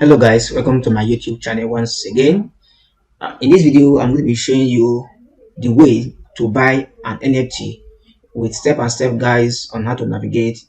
Hello guys, welcome to my YouTube channel once again. In this video I'm going to be showing you the way to buy an NFT with step-by-step guides on how to navigate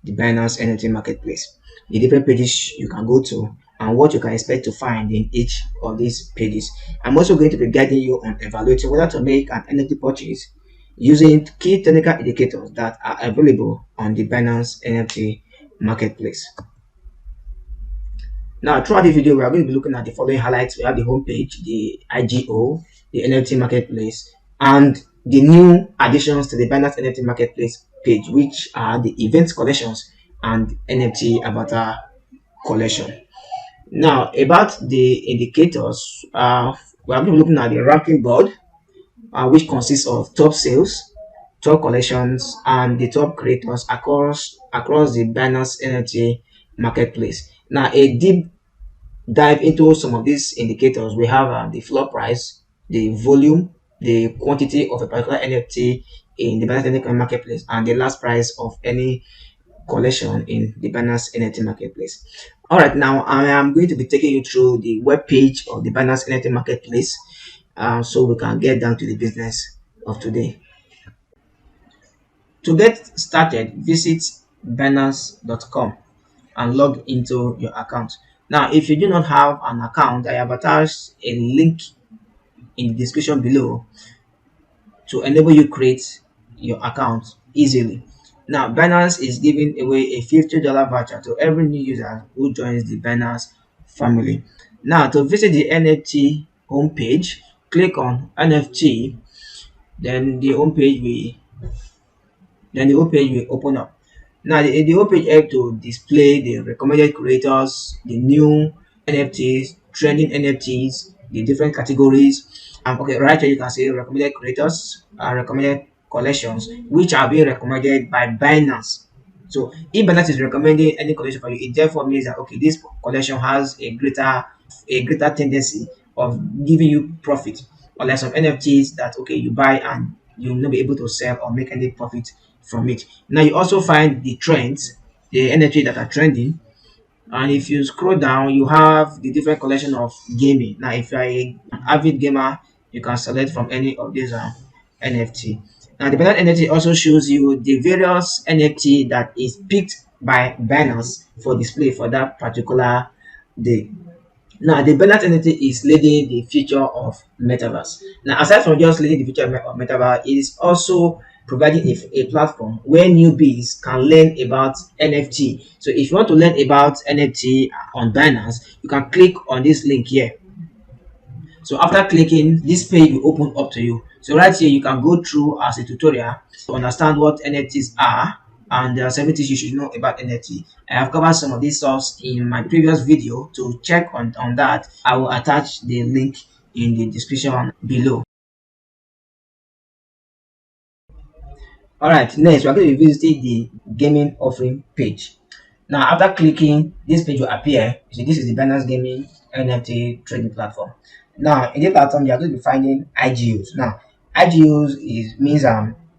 the Binance NFT Marketplace, the different pages you can go to, and what you can expect to find in each of these pages. I'm also going to be guiding you on evaluating whether to make an NFT purchase using key technical indicators that are available on the Binance NFT Marketplace. Now, throughout the video, we are going to be looking at the following highlights. We have the homepage, the IGO, the NFT Marketplace, and the new additions to the Binance NFT Marketplace page, which are the event collections and NFT Avatar Collection. Now, about the indicators, we are going to be looking at the ranking board, which consists of top sales, top collections, and the top creators across the Binance NFT Marketplace. Now, a deep dive into some of these indicators. We have the floor price, the volume, the quantity of a particular NFT in the Binance NFT Marketplace, and the last price of any collection in the Binance NFT Marketplace. All right, now I am going to be taking you through the web page of the Binance NFT Marketplace, so we can get down to the business of today. To get started, visit binance.com and log into your account. Now, if you do not have an account, I have attached a link in the description below to enable you create your account easily. Now, Binance is giving away a $50 voucher to every new user who joins the Binance family. Now, to visit the NFT homepage, click on NFT, then the homepage will open up. Now, the homepage helps to display the recommended creators, the new NFTs, trending NFTs, the different categories. Okay, right here you can see recommended creators, recommended collections, which are being recommended by Binance. So, if Binance is recommending any collection for you, it therefore means that okay, this collection has a greater tendency of giving you profit. Unlike some NFTs that okay, you buy and you'll not be able to sell or make any profit from it. Now you also find the trends, the NFT that are trending, and if you scroll down, you have the different collection of gaming. Now, if you're an avid gamer, you can select from any of these NFT. Now, the Binance NFT also shows you the various NFT that is picked by Binance for display for that particular day. Now, the Binance NFT is leading the future of metaverse. Now, aside from just leading the future of metaverse, it is also providing a platform where newbies can learn about NFT. So, if you want to learn about NFT on Binance, you can click on this link here. So, after clicking, this page will open up to you. So, right here, you can go through as a tutorial to understand what NFTs are, and there are several things you should know about NFT. I have covered some of these stuff in my previous video. To check on that, I will attach the link in the description below. Alright, next we are going to be visiting the gaming offering page. Now, after clicking, this page will appear. You see, this is the Binance Gaming NFT trading platform. Now, in this platform, you are going to be finding IGOs. Now, IGOs means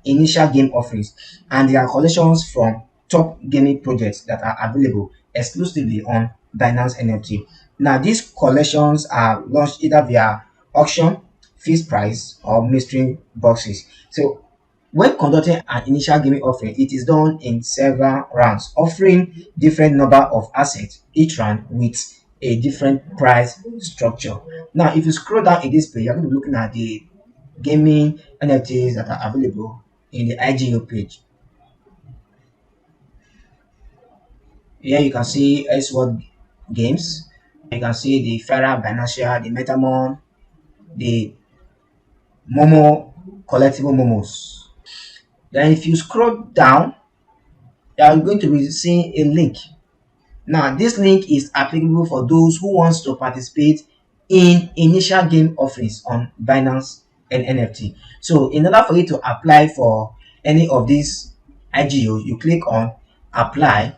initial game offerings, and they are collections from top gaming projects that are available exclusively on Binance NFT. Now, these collections are launched either via auction, fixed price, or mystery boxes. So, when conducting an initial gaming offering, it is done in several rounds, offering different number of assets each round with a different price structure. Now, if you scroll down in this page, you're going to be looking at the gaming NFTs that are available in the IGO page. Here you can see S-Word games. You can see the Farah Binance, the Metamon, the Momo collectible Momos. Then if you scroll down, you are going to be seeing a link. Now, this link is applicable for those who wants to participate in initial game offerings on Binance and NFT. So, in order for you to apply for any of these IGOs, you click on apply,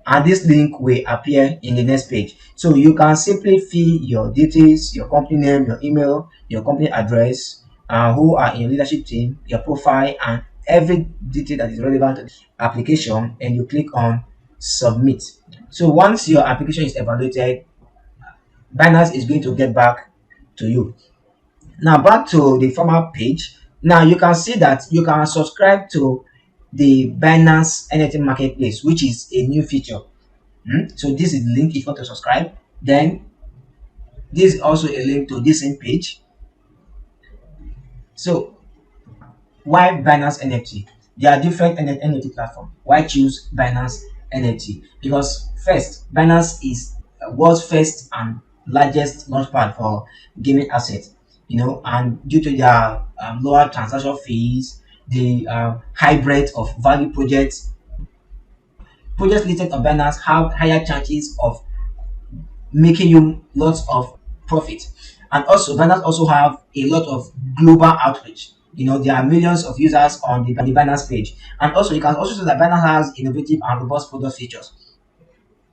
and this link will appear in the next page. So, you can simply fill your details, your company name, your email, your company address, who are in your leadership team, your profile, and every detail that is relevant to the application, and you click on submit. So once your application is evaluated, Binance is going to get back to you. Now back to the former page. Now you can see that you can subscribe to the Binance NFT Marketplace, which is a new feature. So this is the link if you want to subscribe. Then this is also a link to this same page. So why Binance NFT? There are different NFT platforms. Why choose Binance NFT? Because first, Binance is world's first and largest launchpad for gaming assets. And due to their lower transaction fees, the high breadth of value projects listed on Binance have higher chances of making you lots of profit. And also Binance also have a lot of global outreach. There are millions of users on the Binance page. And also you can also see that Binance has innovative and robust product features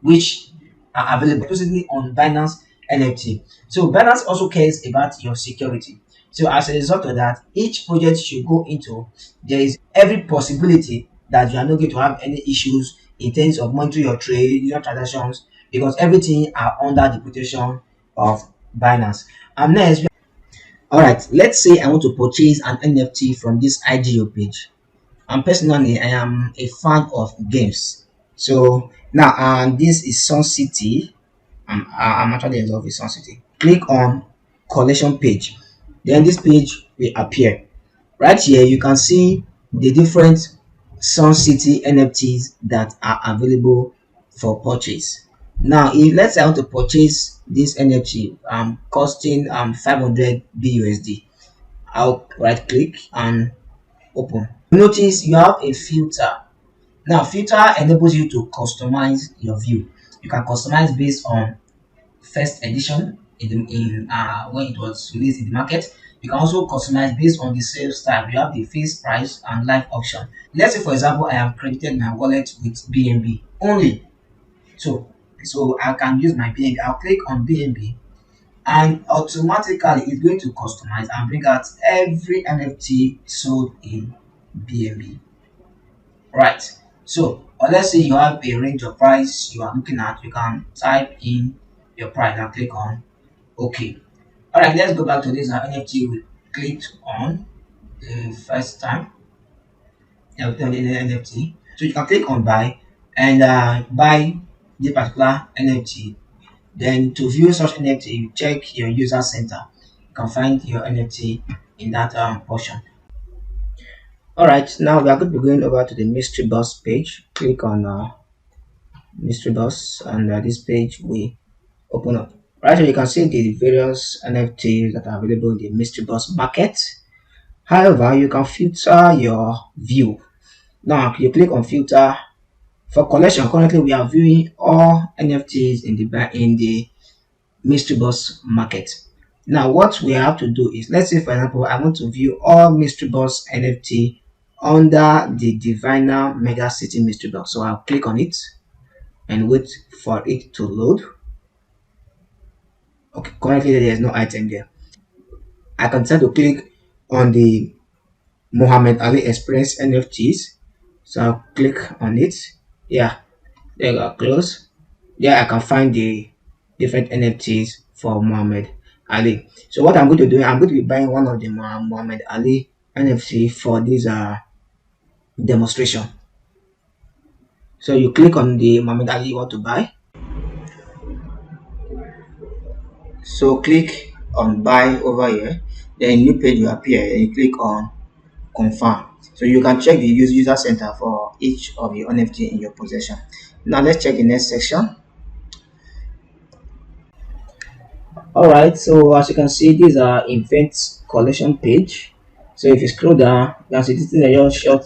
which are available exclusively on Binance NFT. So Binance also cares about your security. So as a result of that, each project you go into, there is every possibility that you are not going to have any issues in terms of monitoring your trade, your transactions, because everything are under the protection of Binance. And next, all right, let's say I want to purchase an NFT from this IGO page. And personally, I am a fan of games. So now, this is Sun City. I'm actually in love with Sun City. Click on collection page. Then this page will appear. Right here, you can see the different Sun City NFTs that are available for purchase. Now, if let's say I want to purchase this NFT, costing 500 BUSD, I'll right click and open. Notice you have a filter. Now, filter enables you to customize your view. You can customize based on first edition when it was released in the market. You can also customize based on the sales type. You have the fixed price and live auction. Let's say, for example, I have credited my wallet with BNB only. So I can use my BNB. I'll click on BNB and automatically it's going to customize and bring out every NFT sold in BNB. Right. So, or let's say you have a range of price you are looking at, you can type in your price and click on OK. All right, let's go back to this NFT we clicked on the first time. On the NFT. So you can click on buy and buy the particular NFT. Then to view such NFT, you check your user center. You can find your NFT in that portion. All right, now we are going to be going over to the mystery box page. Click on mystery box, and this page will open up. Right here, you can see the various NFTs that are available in the mystery box market. However, you can filter your view. Now, you click on filter for collection. Currently, we are viewing all NFTs in the mystery box market. Now, what we have to do is, let's say, for example, I want to view all mystery box NFT under the Diviner Mega City mystery box. So I'll click on it and wait for it to load. Okay, currently there is no item there. I can try to click on the Muhammad Ali Express NFTs. So I'll click on it. Yeah, there you go, close. There I can find the different NFTs for Muhammad Ali. So what I'm going to do, I'm going to be buying one of the Muhammad Ali NFT for this demonstration. So you click on the Muhammad Ali you want to buy. So click on buy over here. Then a new page will appear and you click on confirm. So you can check the user center for each of the NFT in your possession. Now let's check the next section. All right, so as you can see, these are events collection page. So if you scroll down, you can see these are your short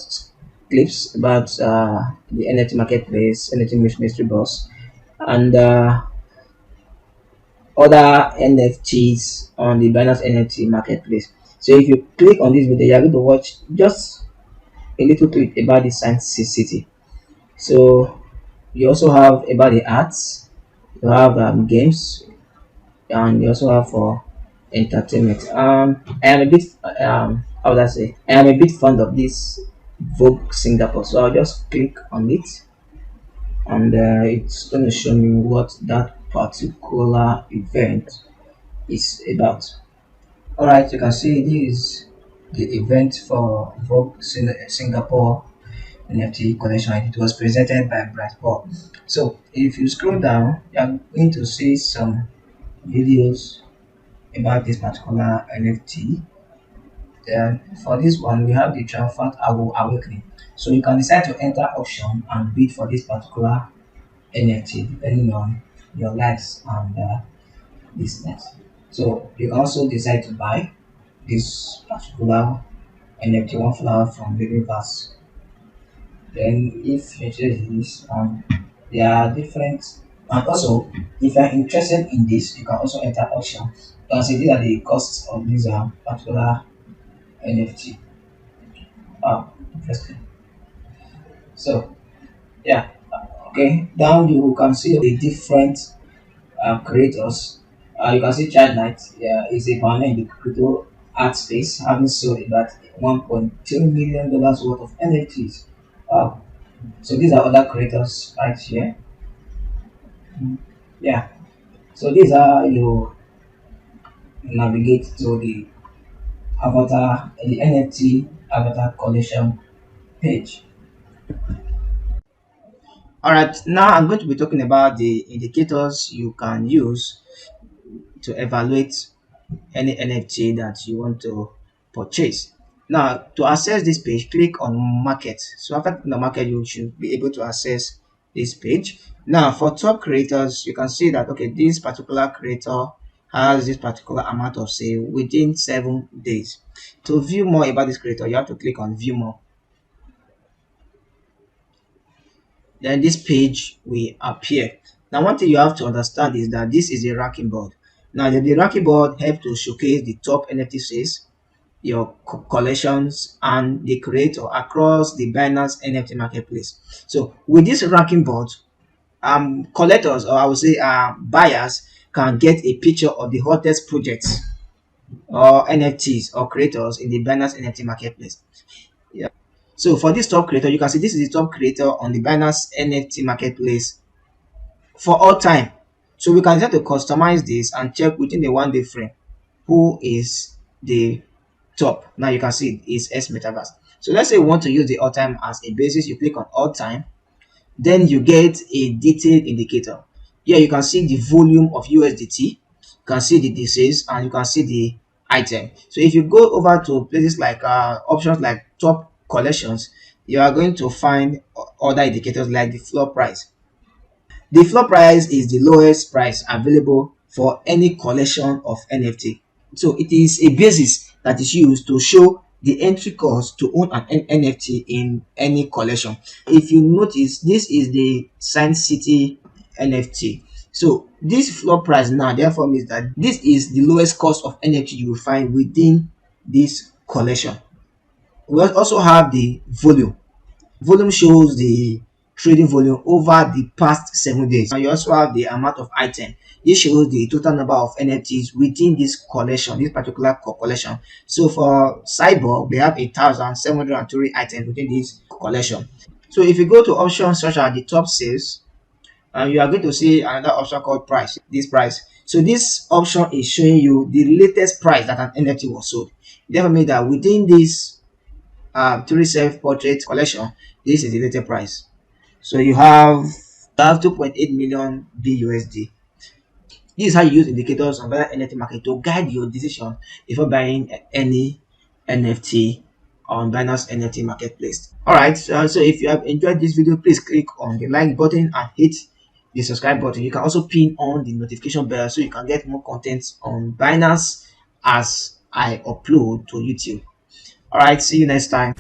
clips about the NFT marketplace, NFT mystery box, and other NFTs on the Binance NFT marketplace. So if you click on this video, you're going to watch just a little clip about the Science City. So you also have about the arts, you have games, and you also have for entertainment. I am a bit how would I say? I am a bit fond of this Vogue Singapore, so I'll just click on it, and it's going to show me what that particular event is about. All right, you can see this is the event for Vogue Singapore NFT collection. It was presented by Brad Paul. So if you scroll down, you're going to see some videos about this particular NFT. Then for this one, we have the Triumphant Awakening. So you can decide to enter auction and bid for this particular NFT depending on your likes and business. So you can also decide to buy this particular NFT one flower from Living Vase. Then if you choose this, there are different, and also if you are interested in this, you can also enter auction. You can see these are the costs of this particular NFT. Wow, interesting. So yeah, okay. Down you can see the different creators. You can see Child Knight. Yeah, is a pioneer in the crypto art space, having sold about $1.2 million worth of NFTs. Wow. So these are other creators right here. Yeah. So these are you navigate to the NFT Avatar Collection page. All right. Now I'm going to be talking about the indicators you can use to evaluate any NFT that you want to purchase. Now, to access this page, click on Market. So after clicking the market, you should be able to access this page. Now, for top creators, you can see that okay, this particular creator has this particular amount of sale within 7 days. To view more about this creator, you have to click on View More. Then this page will appear. Now, one thing you have to understand is that this is a ranking board. Now, the ranking board helps to showcase the top NFT sales, your collections, and the creator across the Binance NFT Marketplace. So with this ranking board, collectors, or I would say buyers, can get a picture of the hottest projects or NFTs or creators in the Binance NFT Marketplace. Yeah. So for this top creator, you can see this is the top creator on the Binance NFT Marketplace for all time. So we can try to customize this and check within the 1 day frame who is the top. Now you can see it's S Metaverse. So let's say we want to use the all time as a basis. You click on all time, then you get a detailed indicator. Here you can see the volume of USDT, you can see the DCs, and you can see the item. So if you go over to places like options like top collections, you are going to find other indicators like the floor price. The floor price is the lowest price available for any collection of NFT. So it is a basis that is used to show the entry cost to own an NFT in any collection. If you notice, this is the Science City NFT. So this floor price now therefore means that this is the lowest cost of NFT you will find within this collection. We also have the volume. Volume shows the trading volume over the past 7 days. And you also have the amount of item. This shows the total number of NFTs within this collection, this particular collection. So for Cyborg, we have 1,703 items within this collection. So if you go to options such as the top sales, you are going to see another option called price. This price. So this option is showing you the latest price that an NFT was sold. Therefore, means that within this 3 self-portrait collection, this is the latest price. So you have 2.8 million BUSD. This is how you use indicators on Binance NFT market to guide your decision before buying any NFT on Binance NFT Marketplace. Alright, so if you have enjoyed this video, please click on the like button and hit the subscribe button. You can also pin on the notification bell so you can get more content on Binance as I upload to YouTube. Alright, see you next time.